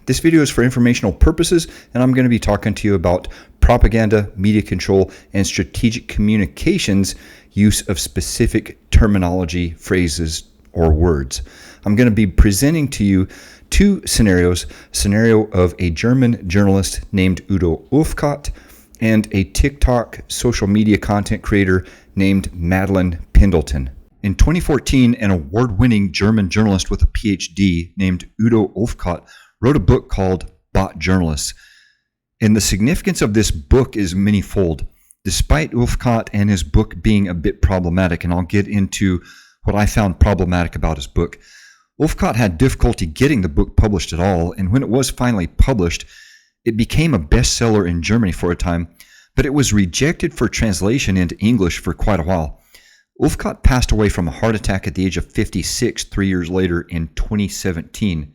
This video is for informational purposes, and I'm going to be talking to you about propaganda, media control, and strategic communications use of specific terminology, phrases, or words. I'm going to be presenting to you two scenarios, scenario of a German journalist named Udo Ulfkotte and a TikTok social media content creator named Madeline Pendleton. In 2014, an award-winning German journalist with a PhD named Udo Ulfkotte wrote a book called Bot Journalists. And the significance of this book is manyfold, despite Ulfkotte and his book being a bit problematic, and I'll get into what I found problematic about his book. Ulfkotte had difficulty getting the book published at all, and when it was finally published, it became a bestseller in Germany for a time, but it was rejected for translation into English for quite a while. Ulfkotte passed away from a heart attack at the age of 56 3 years later in 2017.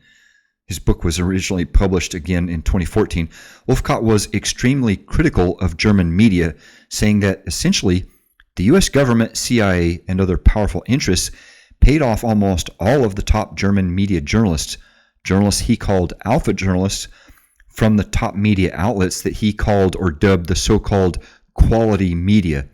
His book was originally published again in 2014. Ulfkotte was extremely critical of German media, saying that essentially the US government, CIA, and other powerful interests paid off almost all of the top German media journalists he called alpha journalists, from the top media outlets that he called or dubbed the so-called quality media.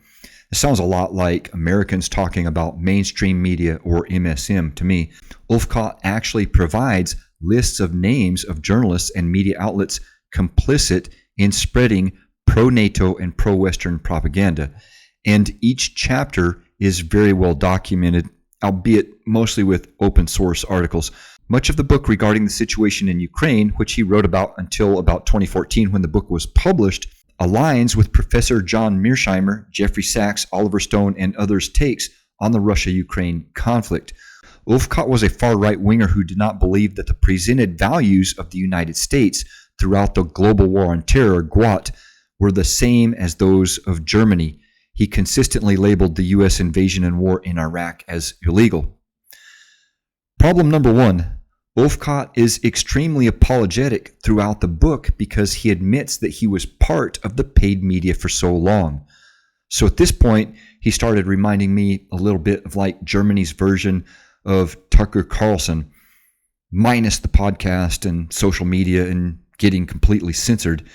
It sounds a lot like Americans talking about mainstream media or MSM to me. Ulfkotte actually provides lists of names of journalists and media outlets complicit in spreading pro-NATO and pro-Western propaganda. And each chapter is very well documented, albeit mostly with open source articles. Much of the book regarding the situation in Ukraine, which he wrote about until about 2014 when the book was published, aligns with Professor John Mearsheimer, Jeffrey Sachs, Oliver Stone, and others' takes on the Russia-Ukraine conflict. Ulfkotte was a far-right winger who did not believe that the presented values of the United States throughout the global war on terror, GWOT, were the same as those of Germany. He consistently labeled the U.S. invasion and war in Iraq as illegal. Problem number one. Ulfkotte is extremely apologetic throughout the book because he admits that he was part of the paid media for so long. So at this point, he started reminding me a little bit of like Germany's version of Tucker Carlson, minus the podcast and social media and getting completely censored.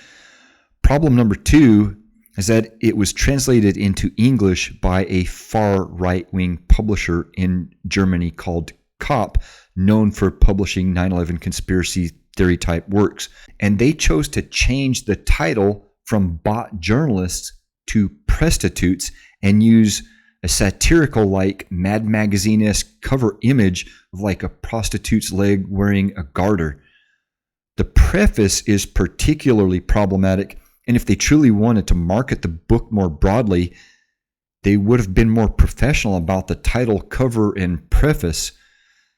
Problem number two is that it was translated into English by a far right-wing publisher in Germany called Kopp, known for publishing 9/11 conspiracy theory type works. And they chose to change the title from Bot Journalists to Prostitutes and use a satirical like Mad Magazine-esque cover image of like a prostitute's leg wearing a garter. The preface is particularly problematic, and if they truly wanted to market the book more broadly, they would have been more professional about the title, cover, and preface.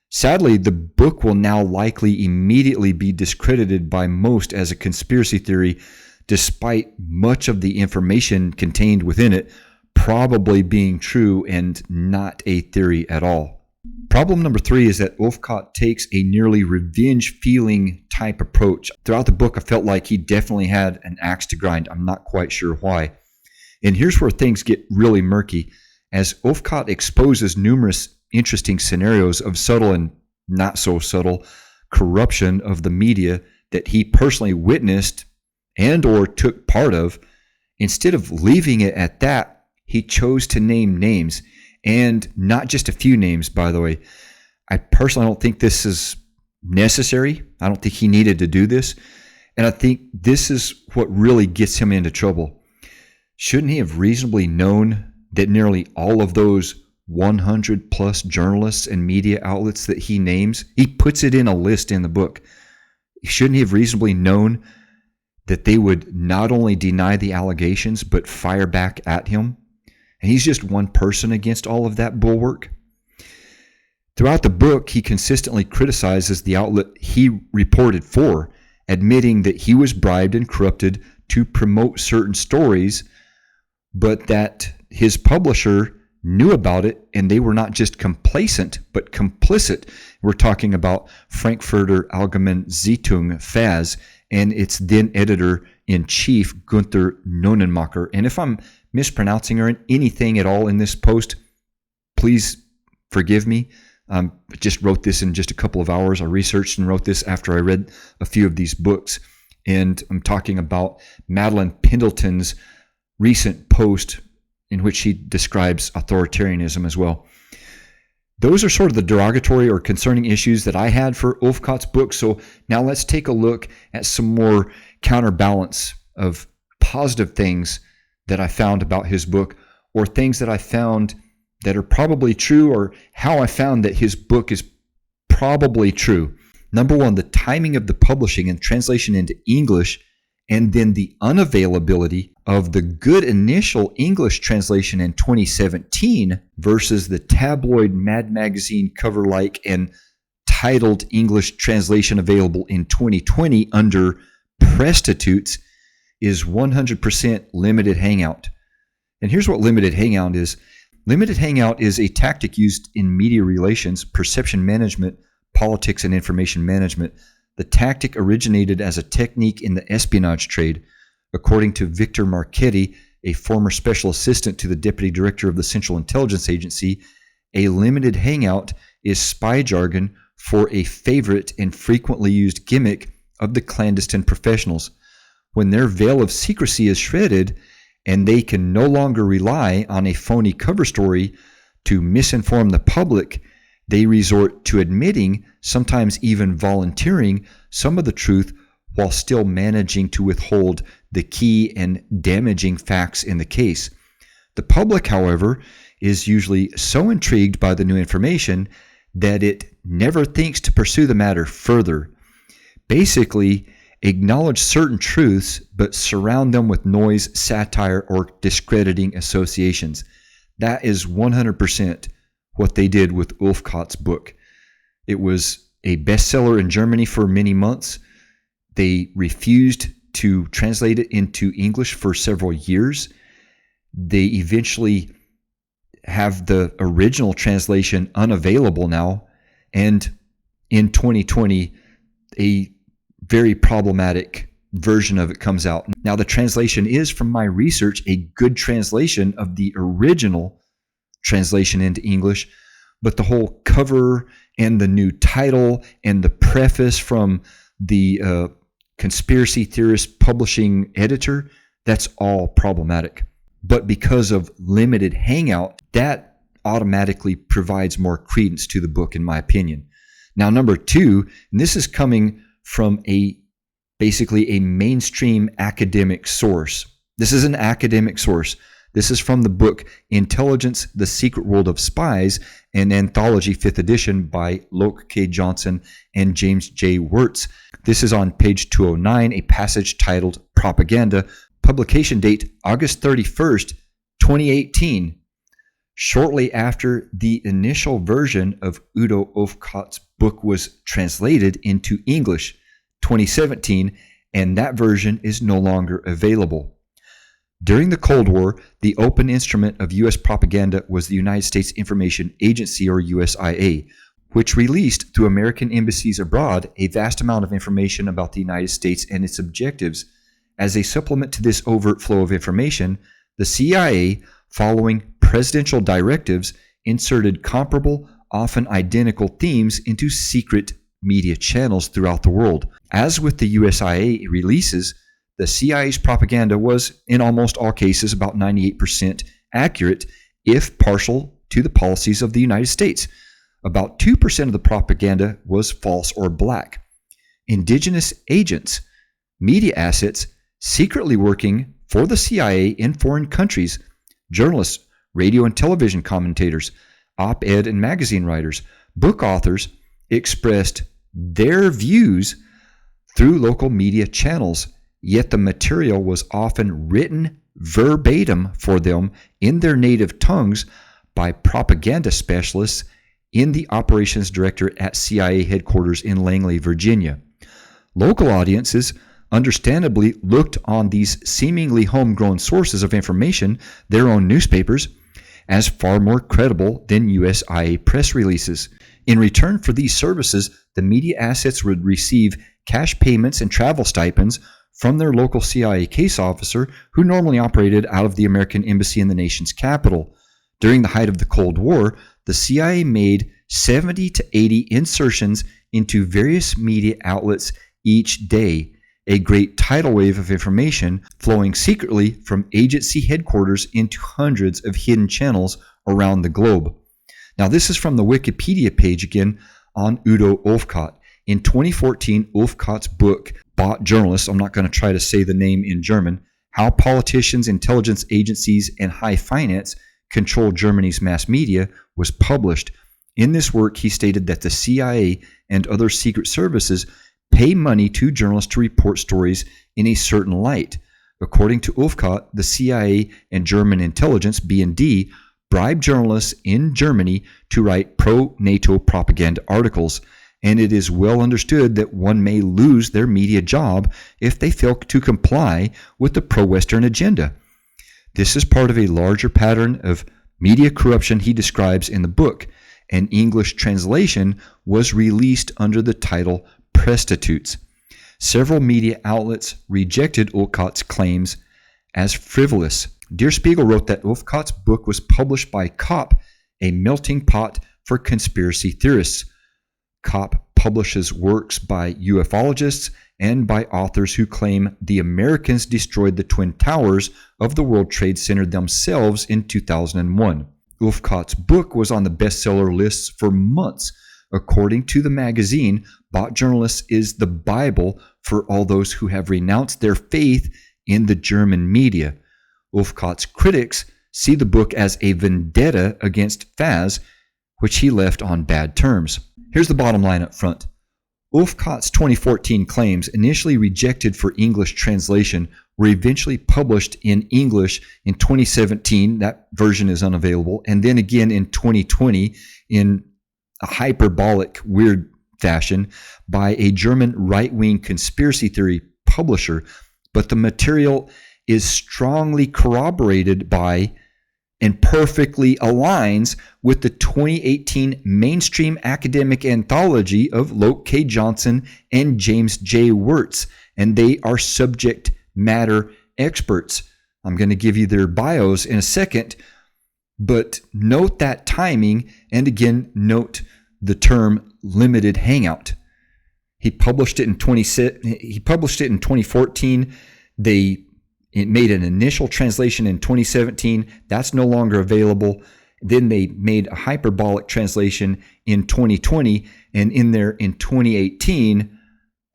Sadly, the book will now likely immediately be discredited by most as a conspiracy theory, despite much of the information contained within it probably being true and not a theory at all. Problem number three is that Ulfkotte takes a nearly revenge-feeling type approach. Throughout the book, I felt like he definitely had an axe to grind. I'm not quite sure why. And here's where things get really murky. As Ulfkotte exposes numerous interesting scenarios of subtle and not so subtle corruption of the media that he personally witnessed and or took part of, instead of leaving it at that, he chose to name names, and not just a few names, by the way. I personally don't think this is necessary. I don't think he needed to do this, and I think this is what really gets him into trouble. Shouldn't he have reasonably known that nearly all of those 100 plus journalists and media outlets that he names, he puts it in a list in the book. Shouldn't he have reasonably known that they would not only deny the allegations, but fire back at him? And he's just one person against all of that bulwark. Throughout the book, he consistently criticizes the outlet he reported for, admitting that he was bribed and corrupted to promote certain stories, but that his publisher knew about it, and they were not just complacent, but complicit. We're talking about Frankfurter Allgemeine Zeitung, FAZ, and its then editor-in-chief, Gunther Nonnenmacher. And if I'm mispronouncing or anything at all in this post, please forgive me. I just wrote this in just a couple of hours. I researched and wrote this after I read a few of these books. And I'm talking about Madeline Pendleton's recent post in which she describes authoritarianism as well. Those are sort of the derogatory or concerning issues that I had for Ulfkotte's book. So now let's take a look at some more counterbalance of positive things that I found about his book, or things that I found that are probably true, or how I found that his book is probably true. Number one, the timing of the publishing and translation into English, and then the unavailability of the good initial English translation in 2017 versus the tabloid Mad Magazine cover-like and titled English translation available in 2020 under Prostitutes is 100% limited hangout. And here's what limited hangout is. Limited hangout is a tactic used in media relations, perception management, politics, and information management. The tactic originated as a technique in the espionage trade. According to Victor Marchetti, a former special assistant to the deputy director of the Central Intelligence Agency, a limited hangout is spy jargon for a favorite and frequently used gimmick of the clandestine professionals. When their veil of secrecy is shredded and they can no longer rely on a phony cover story to misinform the public, they resort to admitting, sometimes even volunteering, some of the truth while still managing to withhold the key and damaging facts in the case. The public, however, is usually so intrigued by the new information that it never thinks to pursue the matter further. Basically, acknowledge certain truths, but surround them with noise, satire, or discrediting associations. That is 100% what they did with Ulfkotte's book. It was a bestseller in Germany for many months. They refused to translate it into English for several years. They eventually have the original translation unavailable now, and in 2020, a very problematic version of it comes out. Now, the translation is, from my research, a good translation of the original translation into English, but the whole cover and the new title and the preface from the conspiracy theorist publishing editor, that's all problematic. But because of limited hangout, that automatically provides more credence to the book, in my opinion. Now, number two, and this is coming from basically a mainstream academic source. This is an academic source. This is from the book Intelligence, The Secret World of Spies, an anthology 5th edition by Loke K. Johnson and James J. Wirtz. This is on page 209, a passage titled Propaganda, publication date August 31st, 2018. Shortly after the initial version of Udo Ulfkotte's book was translated into English, 2017, and that version is no longer available. During the Cold War, the open instrument of U.S. propaganda was the United States Information Agency, or USIA, which released through American embassies abroad a vast amount of information about the United States and its objectives. As a supplement to this overt flow of information, the CIA, following presidential directives, inserted comparable, often identical themes into secret media channels throughout the world. As with the USIA releases, the CIA's propaganda was, in almost all cases, about 98% accurate, if partial to the policies of the United States. About 2% of the propaganda was false or black. Indigenous agents, media assets, secretly working for the CIA in foreign countries, journalists, radio and television commentators, op-ed and magazine writers, book authors expressed their views through local media channels, yet the material was often written verbatim for them in their native tongues by propaganda specialists in the operations director at CIA headquarters in Langley, Virginia. Local audiences understandably looked on these seemingly homegrown sources of information, their own newspapers, as far more credible than USIA press releases. In return for these services, the media assets would receive cash payments and travel stipends from their local CIA case officer, who normally operated out of the American embassy in the nation's capital. During the height of the Cold War, the CIA made 70 to 80 insertions into various media outlets each day, a great tidal wave of information flowing secretly from agency headquarters into hundreds of hidden channels around the globe. Now, this is from the Wikipedia page again on Udo Ulfkotte. In 2014, Ulfkotte's book, Bot Journalists, I'm not going to try to say the name in German, How Politicians, Intelligence Agencies, and High Finance Control Germany's Mass Media, was published. In this work, he stated that the CIA and other secret services pay money to journalists to report stories in a certain light. According to Ulfkotte, the CIA and German intelligence, BND, bribe journalists in Germany to write pro-NATO propaganda articles, and it is well understood that one may lose their media job if they fail to comply with the pro-Western agenda. This is part of a larger pattern of media corruption he describes in the book. An English translation was released under the title Prostitutes. Several media outlets rejected Ulfkotte's claims as frivolous. Der Spiegel wrote that Ulfkotte's book was published by COP, a melting pot for conspiracy theorists. COP publishes works by ufologists and by authors who claim the Americans destroyed the Twin Towers of the World Trade Center themselves in 2001. Ulfkotte's book was on the bestseller lists for months. According to the magazine, Bot Journalists is the Bible for all those who have renounced their faith in the German media. Ulfkotte's critics see the book as a vendetta against Faz, which he left on bad terms. Here's the bottom line up front. Ulfkotte's 2014 claims, initially rejected for English translation, were eventually published in English in 2017. That version is unavailable. And then again in 2020 in a hyperbolic, weird fashion by a German right-wing conspiracy theory publisher. But the material is strongly corroborated by and perfectly aligns with the 2018 mainstream academic anthology of Loke K. Johnson and James J. Wirtz, and they are subject matter experts. I'm going to give you their bios in a second, but note that timing, and again, note the term limited hangout. He published it in 2014. It made an initial translation in 2017. That's no longer available. Then they made a hyperbolic translation in 2020. And in 2018,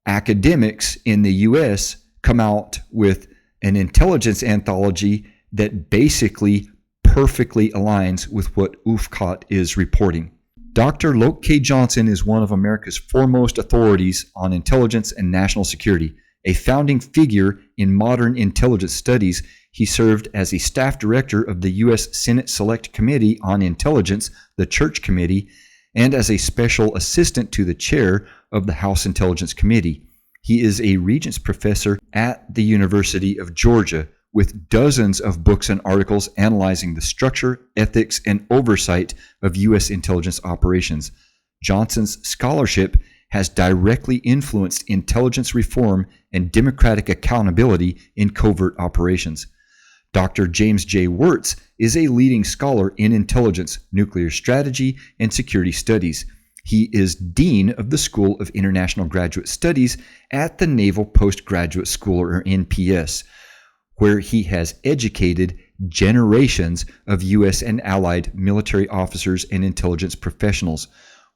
academics in the US come out with an intelligence anthology that basically perfectly aligns with what Ulfkotte is reporting. Dr. Loke K. Johnson is one of America's foremost authorities on intelligence and national security. A founding figure in modern intelligence studies, he served as a staff director of the U.S. Senate Select Committee on Intelligence, the Church Committee, and as a special assistant to the chair of the House Intelligence Committee. He is a Regents Professor at the University of Georgia, with dozens of books and articles analyzing the structure, ethics, and oversight of U.S. intelligence operations. Johnson's scholarship has directly influenced intelligence reform and democratic accountability in covert operations. Dr. James J. Wirtz is a leading scholar in intelligence, nuclear strategy, and security studies. He is Dean of the School of International Graduate Studies at the Naval Postgraduate School, or NPS, where he has educated generations of U.S. and allied military officers and intelligence professionals.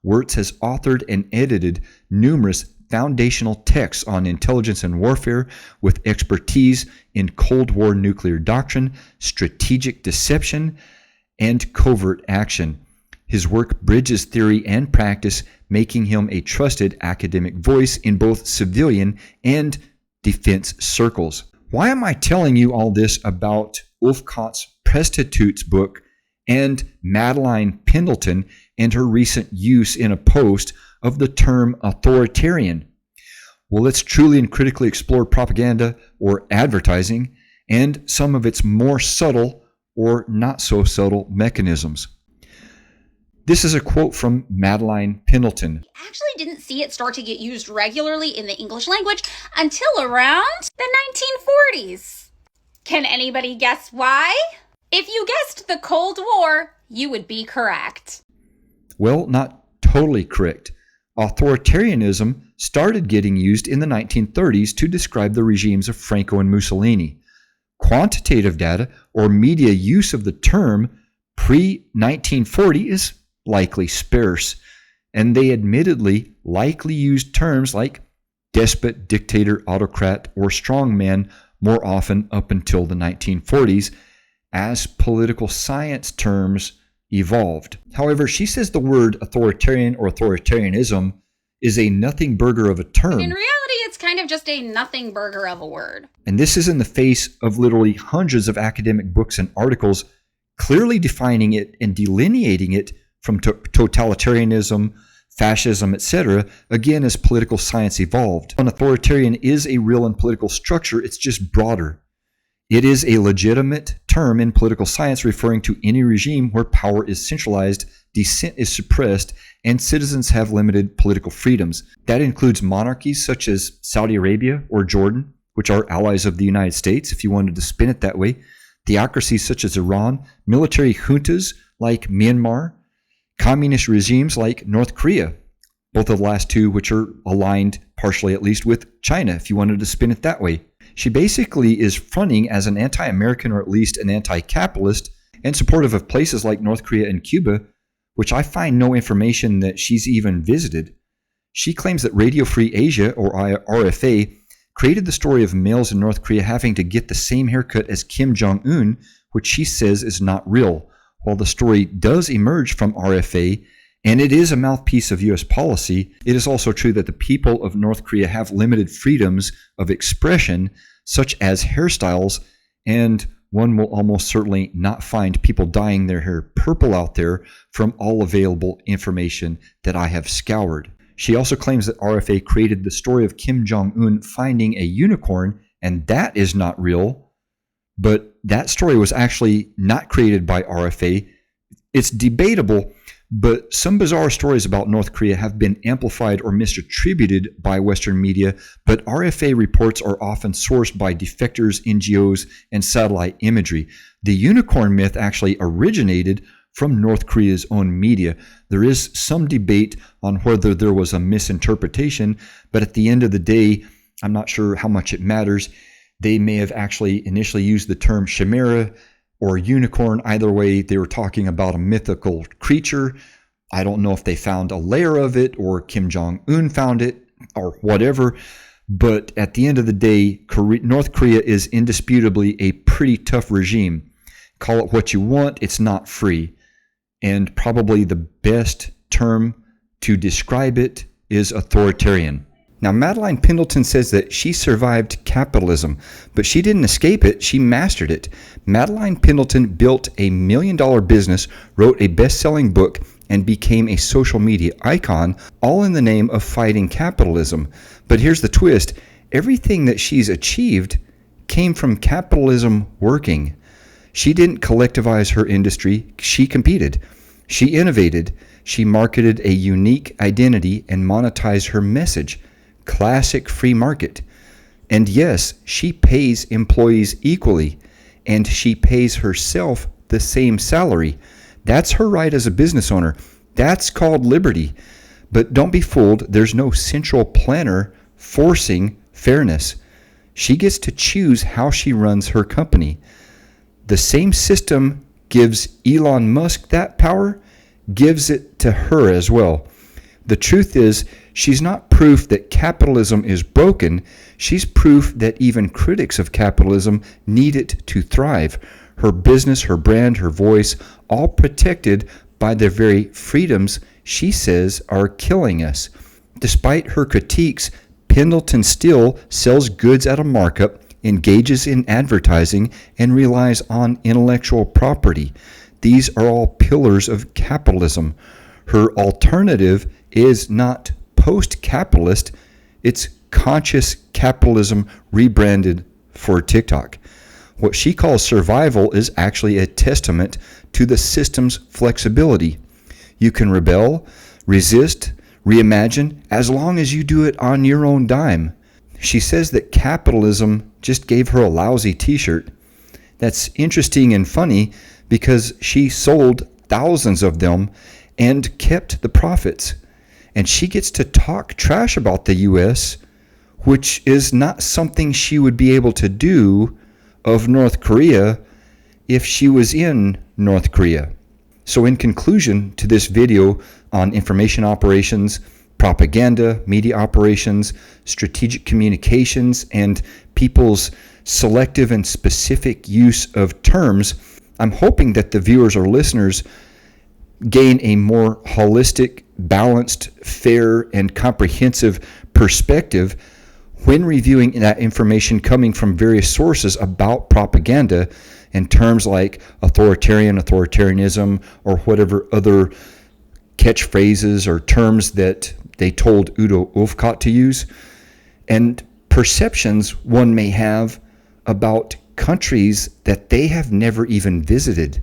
Wirtz has authored and edited numerous foundational texts on intelligence and warfare with expertise in Cold War nuclear doctrine, strategic deception, and covert action. His work bridges theory and practice, making him a trusted academic voice in both civilian and defense circles. Why am I telling you all this about Ulfkotte's Prostitutes book and Madeline Pendleton and her recent use in a post of the term authoritarian? Well, let's truly and critically explore propaganda or advertising and some of its more subtle or not so subtle mechanisms. This is a quote from Madeline Pendleton. I actually didn't see it start to get used regularly in the English language until around the 1940s. Can anybody guess why? If you guessed the Cold War, you would be correct. Well, not totally correct. Authoritarianism started getting used in the 1930s to describe the regimes of Franco and Mussolini. Quantitative data or media use of the term pre-1940 is likely sparse, and they admittedly likely used terms like despot, dictator, autocrat, or strongman more often up until the 1940s as political science terms evolved. However, she says the word authoritarian or authoritarianism is a nothing burger of a term. In reality, it's kind of just a nothing burger of a word. And this is in the face of literally hundreds of academic books and articles clearly defining it and delineating it from totalitarianism, fascism, etc., again, as political science evolved. An authoritarian is a real and political structure, it's just broader. It is a legitimate term in political science referring to any regime where power is centralized, dissent is suppressed, and citizens have limited political freedoms. That includes monarchies such as Saudi Arabia or Jordan, which are allies of the United States, if you wanted to spin it that way, theocracies such as Iran, military juntas like Myanmar, communist regimes like North Korea, both of the last two which are aligned, partially at least, with China, if you wanted to spin it that way. She basically is fronting as an anti-American or at least an anti-capitalist and supportive of places like North Korea and Cuba, which I find no information that she's even visited. She claims that Radio Free Asia, or RFA, created the story of males in North Korea having to get the same haircut as Kim Jong-un, which she says is not real. While the story does emerge from RFA, and it is a mouthpiece of U.S. policy, it is also true that the people of North Korea have limited freedoms of expression, such as hairstyles, and one will almost certainly not find people dyeing their hair purple out there from all available information that I have scoured. She also claims that RFA created the story of Kim Jong-un finding a unicorn, and that is not real, but that story was actually not created by RFA. It's debatable, but some bizarre stories about North Korea have been amplified or misattributed by Western media, but RFA reports are often sourced by defectors, NGOs, and satellite imagery. The unicorn myth actually originated from North Korea's own media. There is some debate on whether there was a misinterpretation, but at the end of the day, I'm not sure how much it matters. They may have actually initially used the term chimera or unicorn. Either way, they were talking about a mythical creature. I don't know if they found a layer of it or Kim Jong-un found it or whatever. But at the end of the day, North Korea is indisputably a pretty tough regime. Call it what you want, it's not free. And probably the best term to describe it is authoritarian. Now, Madeline Pendleton says that she survived capitalism, but she didn't escape it, she mastered it. Madeline Pendleton built a $1 million business, wrote a best-selling book, and became a social media icon, all in the name of fighting capitalism. But here's the twist. Everything that she's achieved came from capitalism working. She didn't collectivize her industry, she competed. She innovated. She marketed a unique identity and monetized her message. Classic free market. And yes, she pays employees equally, and she pays herself the same salary. That's her right as a business owner. That's called liberty. But don't be fooled, there's no central planner forcing fairness. She gets to choose how she runs her company. The same system gives Elon Musk that power, gives it to her as well. The truth is, she's not proof that capitalism is broken. She's proof that even critics of capitalism need it to thrive. Her business, her brand, her voice, all protected by the very freedoms she says are killing us. Despite her critiques, Pendleton still sells goods at a markup, engages in advertising, and relies on intellectual property. These are all pillars of capitalism. Her alternative is not post-capitalist, it's conscious capitalism rebranded for TikTok. What she calls survival is actually a testament to the system's flexibility. You can rebel, resist, reimagine, as long as you do it on your own dime. She says that capitalism just gave her a lousy t-shirt. That's interesting and funny because she sold thousands of them, and kept the profits. And she gets to talk trash about the U.S., which is not something she would be able to do of North Korea if she was in North Korea. So in conclusion to this video on information operations, propaganda, media operations, strategic communications, and people's selective and specific use of terms, I'm hoping that the viewers or listeners gain a more holistic, balanced, fair, and comprehensive perspective when reviewing that information coming from various sources about propaganda in terms like authoritarianism, or whatever other catchphrases or terms that they told Udo Ulfkotte to use, and perceptions one may have about countries that they have never even visited.